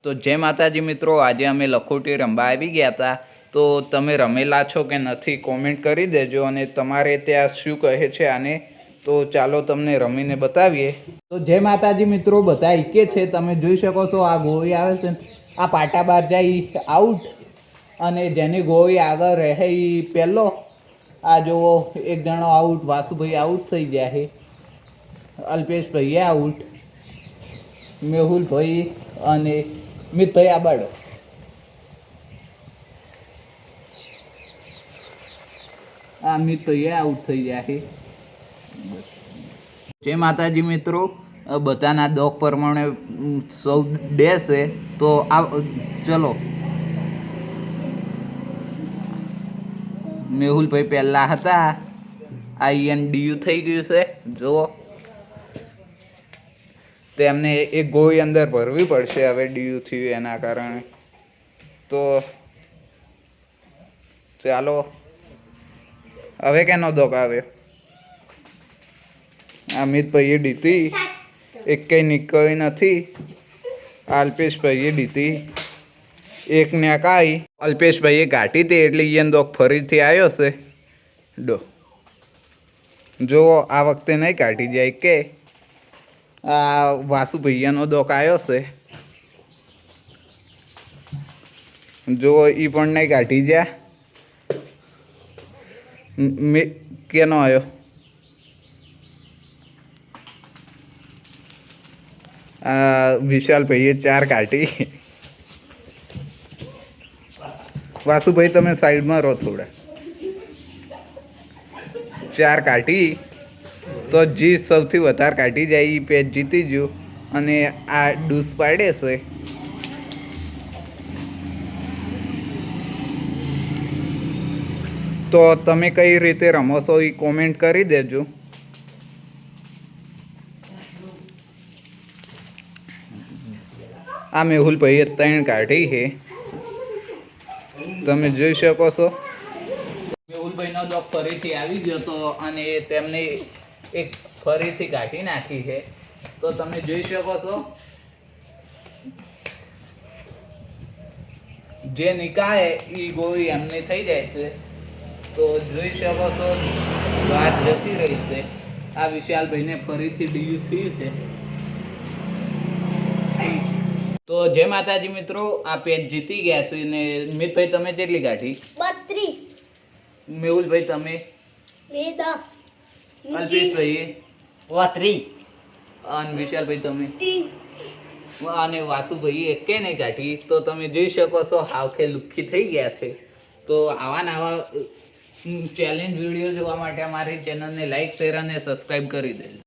તો જય માતાજી મિત્રો, આજે અમે લખોટી રમવા આવી ગયા હતા. તો તમે રમેલા છો કે નથી કોમેન્ટ કરી દેજો, અને તમારે ત્યાં શું કહે છે આને. તો ચાલો તમને રમીને બતાવીએ. તો જય માતાજી મિત્રો, બધા એકે છે. તમે જોઈ શકો છો આ ગોળી આવે છે, આ પાટા બહાર જાય આઉટ, અને જેની ગોળી આગળ રહે એ પહેલો. આ જુઓ, એક જણો આઉટ, વાસુભાઈ આઉટ થઈ ગયા છે, અલ્પેશભાઈ આઉટ, મેહુલભાઈ અને મિતભાઈ આબાડો. આ મિતભાઈ આઉટ થઈ ગયા છે. જય માતાજી મિત્રો, બધાના દોખ પ્રમાણે સૌ ડેશ છે. તો આ ચલો, મેહુલભાઈ પહેલા હતા. આ ડીયુ થઈ ગયું છે જુઓ. તેમને એક ગોળી અંદર ભરવી પડશે હવે, ડીયુ થયું એના કારણે. તો ચાલો, હવે કેનો દોક આવ્યો? અમિતભાઈએ દીધી, એક કંઈ નીકળી નથી. અલ્પેશભાઈએ દીધી, એક ને કાંઈ અલ્પેશભાઈએ ઘાટી હતી, એટલે એને દોક ફરીથી આવ્યો છે. જો આ વખતે નહીં કાઢી જાય કે આ વાસુભૈયાનો દોક આવ્યો છે. જો એ પણ નહીં કાઢી જાય. કેનો આવ્યો? વિશાલભાઈએ 4 કાઢી. વાસુભાઈ તમે સાઈડમાં રહો થોડા. 4 કાઢી. તો જી સૌથી વધારે કાઢી જાય એ પેચ જીતી ગયું, અને આ ડૂસ પાડે છે. તો તમે કઈ રીતે રમો છો એ કોમેન્ટ કરી દેજો. આ મેહુલભાઈએ 3 કાઢી છે, તમે જોઈ શકો છો. મેહુલભાઈનો દોક ફરીથી આવી ગયો તો, અને તેમને એક ફરીથી કાઢી નાખી છે. તો તમે જોઈ શકો છો, જે નિકાય એ ગોળી એમને થઈ જાય છે. તો જોઈ શકો છો, વાત જતી રહી છે. આ વિશાલભાઈને ફરીથી ડીયુ થયું છે. તો જય માતાજી મિત્રો, આ પેચ જીતી ગયા છે. ને મિતભાઈ તમે કેટલી કાઢી? 32. મેહુલભાઈ તમે? 10. અલ્પેશભાઈ? 3. અને વિશાલભાઈ તમે? અને વાસુભાઈ એકે નહીં કાઢી. તો તમે જોઈ શકો છો, હાવખે લુખ્ખી થઈ ગયા છે. તો આવા નવા ચેલેન્જ વિડીયો જોવા માટે અમારી ચેનલને લાઈક, શેર અને સબસ્ક્રાઈબ કરી દેજો.